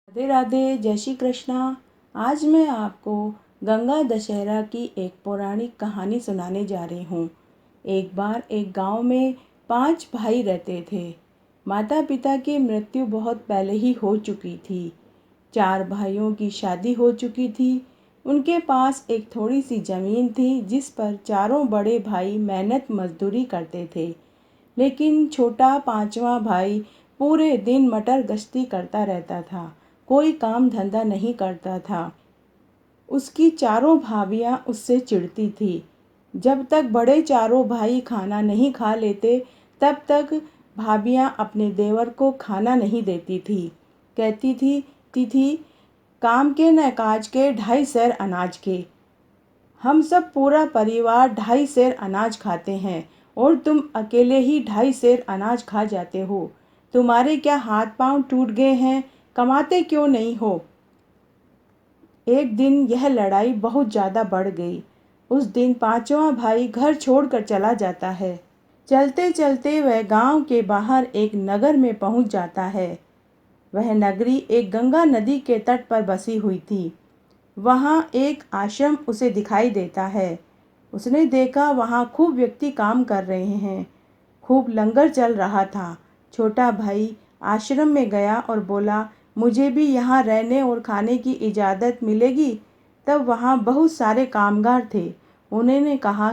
राधे राधे, जय श्री कृष्णा। आज मैं आपको गंगा दशहरा की एक पौराणिक कहानी सुनाने जा रही हूँ। एक बार एक गांव में 5 भाई रहते थे। माता पिता की मृत्यु बहुत पहले ही हो चुकी थी। 4 भाइयों की शादी हो चुकी थी। उनके पास एक थोड़ी सी ज़मीन थी जिस पर चारों बड़े भाई मेहनत मजदूरी करते थे। लेकिन छोटा 5वां भाई पूरे दिन मटर गश्ती करता रहता था, कोई काम धंधा नहीं करता था। उसकी चारों भाभियां उससे चिढ़ती थी। जब तक बड़े चारों भाई खाना नहीं खा लेते तब तक भाभियां अपने देवर को खाना नहीं देती थी। कहती थी काम के न काज के 2.5 सेर अनाज के। हम सब पूरा परिवार 2.5 सेर अनाज खाते हैं और तुम अकेले ही 2.5 सेर अनाज खा जाते हो। तुम्हारे क्या हाथ पांव टूट गए हैं? कमाते क्यों नहीं हो? एक दिन यह लड़ाई बहुत ज़्यादा बढ़ गई। उस दिन 5वां भाई घर छोड़कर चला जाता है। चलते चलते वह गांव के बाहर एक नगर में पहुंच जाता है। वह नगरी एक गंगा नदी के तट पर बसी हुई थी। वहाँ एक आश्रम उसे दिखाई देता है। उसने देखा वहाँ खूब व्यक्ति काम कर रहे हैं। खूब लंगर चल रहा था। छोटा भाई आश्रम में गया और बोला, मुझे भी यहाँ रहने और खाने की इजाज़त मिलेगी? तब वहाँ बहुत सारे कामगार थे। उन्होंने कहा,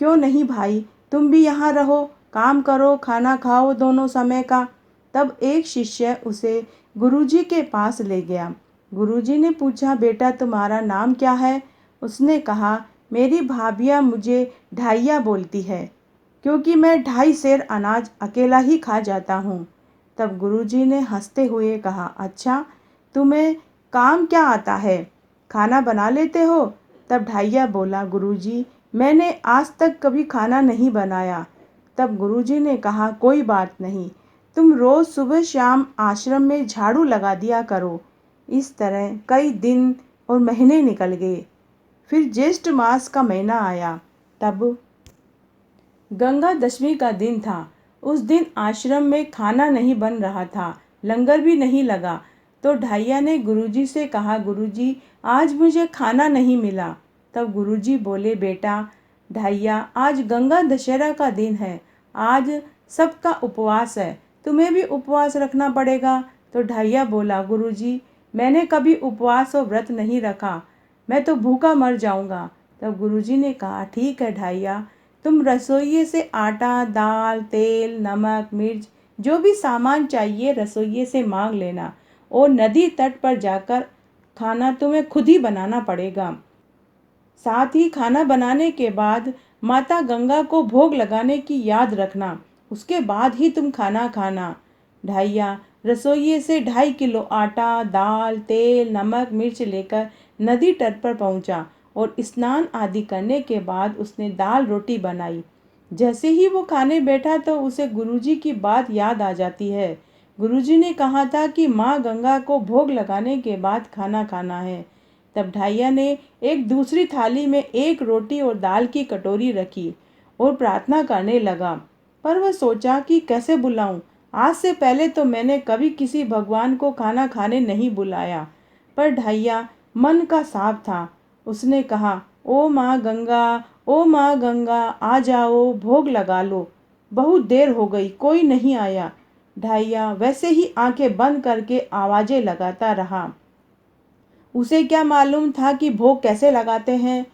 क्यों नहीं भाई, तुम भी यहाँ रहो, काम करो, खाना खाओ दोनों समय का। तब एक शिष्य उसे गुरुजी के पास ले गया। गुरुजी ने पूछा, बेटा तुम्हारा नाम क्या है? उसने कहा, मेरी भाभियाँ मुझे ढाइया बोलती है क्योंकि मैं 2.5 सेर अनाज अकेला ही खा जाता हूँ। तब गुरुजी ने हंसते हुए कहा, अच्छा तुम्हें काम क्या आता है? खाना बना लेते हो? तब ढाइया बोला, गुरुजी मैंने आज तक कभी खाना नहीं बनाया। तब गुरुजी ने कहा, कोई बात नहीं, तुम रोज़ सुबह शाम आश्रम में झाड़ू लगा दिया करो। इस तरह कई दिन और महीने निकल गए। फिर ज्येष्ठ मास का महीना आया। तब गंगा दशमी का दिन था। उस दिन आश्रम में खाना नहीं बन रहा था, लंगर भी नहीं लगा। तो ढाइया ने गुरुजी से कहा, गुरुजी आज मुझे खाना नहीं मिला। तब गुरुजी बोले, बेटा ढाइया, आज गंगा दशहरा का दिन है, आज सबका उपवास है, तुम्हें भी उपवास रखना पड़ेगा। तो ढाइया बोला, गुरुजी मैंने कभी उपवास और व्रत नहीं रखा, मैं तो भूखा मर जाऊंगा। तब गुरुजी ने कहा, ठीक है ढाइया, तुम रसोइये से आटा, दाल, तेल, नमक, मिर्च जो भी सामान चाहिए रसोइये से मांग लेना और नदी तट पर जाकर खाना तुम्हें खुद ही बनाना पड़ेगा। साथ ही खाना बनाने के बाद माता गंगा को भोग लगाने की याद रखना, उसके बाद ही तुम खाना खाना। ढाइया रसोइये से 2.5 किलो आटा, दाल, तेल, नमक, मिर्च लेकर नदी तट पर पहुंचा और स्नान आदि करने के बाद उसने दाल रोटी बनाई। जैसे ही वो खाने बैठा तो उसे गुरुजी की बात याद आ जाती है। गुरुजी ने कहा था कि माँ गंगा को भोग लगाने के बाद खाना खाना है। तब ढाइया ने एक दूसरी थाली में एक रोटी और दाल की कटोरी रखी और प्रार्थना करने लगा। पर वह सोचा कि कैसे बुलाऊं, आज से पहले तो मैंने कभी किसी भगवान को खाना खाने नहीं बुलाया। पर ढाइया मन का साफ था। उसने कहा, ओ माँ गंगा, ओ माँ गंगा, आ जाओ, भोग लगा लो, बहुत देर हो गई, कोई नहीं आया। ढाइया वैसे ही आंखें बंद करके आवाजें लगाता रहा। उसे क्या मालूम था कि भोग कैसे लगाते हैं।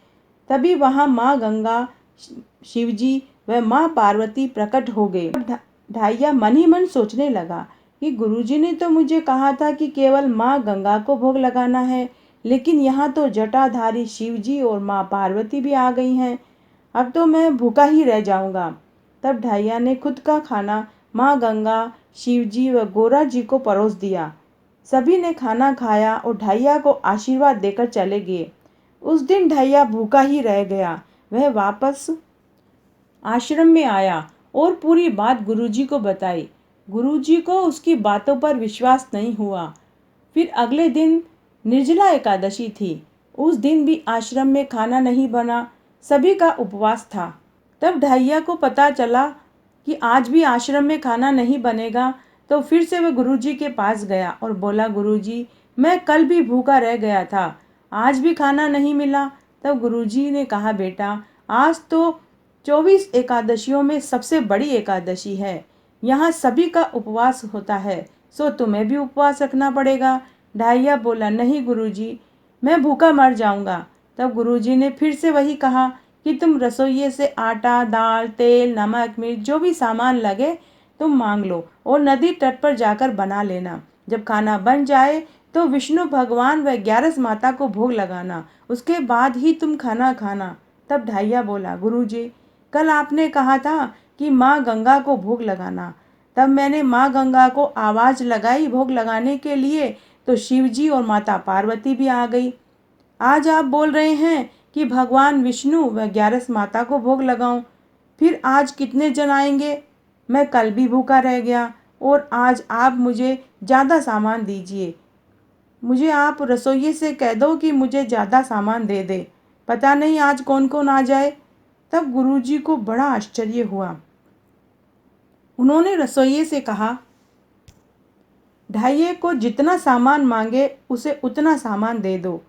तभी वहां माँ गंगा, शिवजी व माँ पार्वती प्रकट हो गए। ढाइया मन ही मन सोचने लगा कि गुरुजी ने तो मुझे कहा था कि केवल माँ गंगा को भोग लगाना है, लेकिन यहाँ तो जटाधारी शिवजी और माँ पार्वती भी आ गई हैं। अब तो मैं भूखा ही रह जाऊंगा। तब ढाइया ने खुद का खाना माँ गंगा, शिवजी व गोरा जी को परोस दिया। सभी ने खाना खाया और ढाइया को आशीर्वाद देकर चले गए। उस दिन ढाइया भूखा ही रह गया। वह वापस आश्रम में आया और पूरी बात गुरुजी को बताई। गुरुजी को उसकी बातों पर विश्वास नहीं हुआ। फिर अगले दिन निर्जला एकादशी थी। उस दिन भी आश्रम में खाना नहीं बना, सभी का उपवास था। तब ढाइया को पता चला कि आज भी आश्रम में खाना नहीं बनेगा, तो फिर से वह गुरुजी के पास गया और बोला, गुरुजी मैं कल भी भूखा रह गया था, आज भी खाना नहीं मिला। तब गुरुजी ने कहा, बेटा आज तो 24 एकादशियों में सबसे बड़ी एकादशी है, यहाँ सभी का उपवास होता है, सो तुम्हें भी उपवास रखना पड़ेगा। ढाइया बोला, नहीं गुरुजी, मैं भूखा मर जाऊंगा। तब गुरुजी ने फिर से वही कहा कि तुम रसोइये से आटा, दाल, तेल, नमक, मिर्च जो भी सामान लगे तुम मांग लो और नदी तट पर जाकर बना लेना। जब खाना बन जाए तो विष्णु भगवान व ग्यारस माता को भोग लगाना, उसके बाद ही तुम खाना खाना। तब ढाइया बोला, गुरुजी कल आपने कहा था कि माँ गंगा को भोग लगाना। तब मैंने माँ गंगा को आवाज़ लगाई भोग लगाने के लिए, तो शिवजी और माता पार्वती भी आ गई। आज आप बोल रहे हैं कि भगवान विष्णु व ग्यारस माता को भोग लगाऊं, फिर आज कितने जन आएंगे? मैं कल भी भूखा रह गया और आज आप मुझे ज़्यादा सामान दीजिए। मुझे आप रसोइये से कह दो कि मुझे ज़्यादा सामान दे दे, पता नहीं आज कौन कौन आ जाए। तब गुरुजी को बड़ा आश्चर्य हुआ। उन्होंने रसोइये से कहा, ढाइये को जितना सामान मांगे उसे उतना सामान दे दो।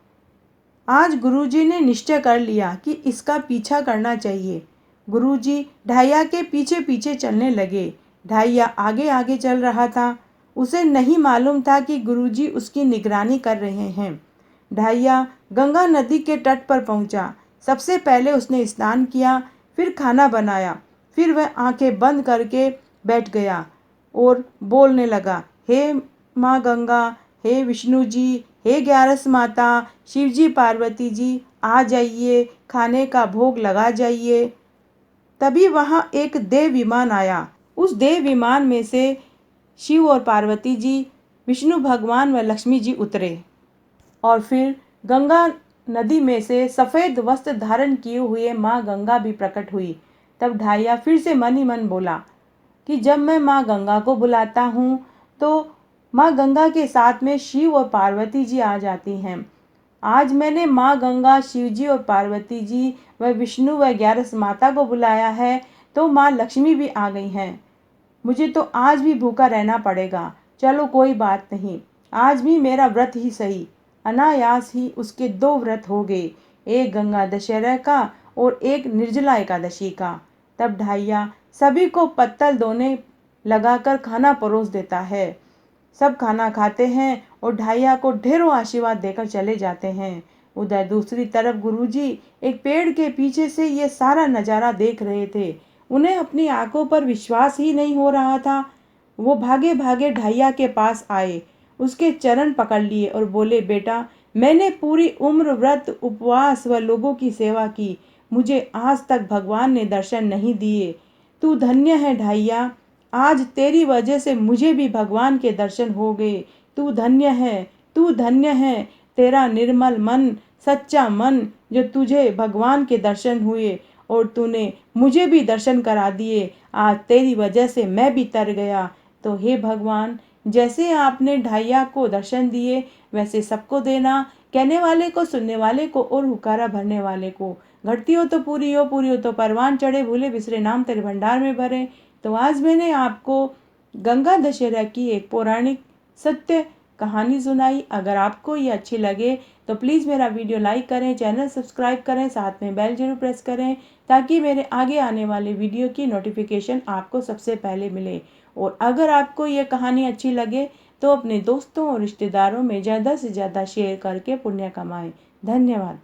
आज गुरुजी ने निश्चय कर लिया कि इसका पीछा करना चाहिए। गुरुजी ढाइया के पीछे पीछे चलने लगे। ढाइया आगे आगे चल रहा था। उसे नहीं मालूम था कि गुरुजी उसकी निगरानी कर रहे हैं। ढाइया गंगा नदी के तट पर पहुंचा। सबसे पहले उसने स्नान किया, फिर खाना बनाया, फिर वह आंखें बंद करके बैठ गया और बोलने लगा, हे माँ गंगा, हे विष्णु जी, हे ग्यारस माता, शिव जी, पार्वती जी, आ जाइए, खाने का भोग लगा जाइए। तभी वहाँ एक देव विमान आया। उस देव विमान में से शिव और पार्वती जी, विष्णु भगवान व लक्ष्मी जी उतरे और फिर गंगा नदी में से सफ़ेद वस्त्र धारण किए हुए माँ गंगा भी प्रकट हुई। तब ढाइया फिर से मन ही मन बोला कि जब मैं माँ गंगा को बुलाता हूँ तो माँ गंगा के साथ में शिव और पार्वती जी आ जाती हैं। आज मैंने माँ गंगा, शिव जी और पार्वती जी व विष्णु व ग्यारस माता को बुलाया है, तो माँ लक्ष्मी भी आ गई हैं। मुझे तो आज भी भूखा रहना पड़ेगा। चलो कोई बात नहीं, आज भी मेरा व्रत ही सही। अनायास ही उसके 2 व्रत हो गए, एक गंगा दशहरा का और एक निर्जला एकादशी का। तब ढाइया सभी को पत्तल दोने लगाकर खाना परोस देता है। सब खाना खाते हैं और ढाइया को ढेरों आशीर्वाद देकर चले जाते हैं। उधर दूसरी तरफ गुरुजी एक पेड़ के पीछे से ये सारा नज़ारा देख रहे थे। उन्हें अपनी आंखों पर विश्वास ही नहीं हो रहा था। वो भागे भागे ढाइया के पास आए, उसके चरण पकड़ लिए और बोले, बेटा मैंने पूरी उम्र व्रत, उपवास व लोगों की सेवा की, मुझे आज तक भगवान ने दर्शन नहीं दिए। तू धन्य है ढाइया, आज तेरी वजह से मुझे भी भगवान के दर्शन हो गए। तू धन्य है, तू धन्य है। तेरा निर्मल मन, सच्चा मन, जो तुझे भगवान के दर्शन हुए और तूने मुझे भी दर्शन करा दिए। आज तेरी वजह से मैं भी तर गया। तो हे भगवान, जैसे आपने ढाइया को दर्शन दिए वैसे सबको देना, कहने वाले को, सुनने वाले को और हुकारा भरने वाले को। घटती हो तो पूरी हो, पूरी हो तो परवान चढ़े, भूले बिसरे नाम तेरे भंडार में भरे। तो आज मैंने आपको गंगा दशहरा की एक पौराणिक सत्य कहानी सुनाई। अगर आपको ये अच्छी लगे तो प्लीज़ मेरा वीडियो लाइक करें, चैनल सब्सक्राइब करें, साथ में बेल जरूर प्रेस करें ताकि मेरे आगे आने वाले वीडियो की नोटिफिकेशन आपको सबसे पहले मिले। और अगर आपको ये कहानी अच्छी लगे तो अपने दोस्तों और रिश्तेदारों में ज़्यादा से ज़्यादा शेयर करके पुण्य कमाएं। धन्यवाद।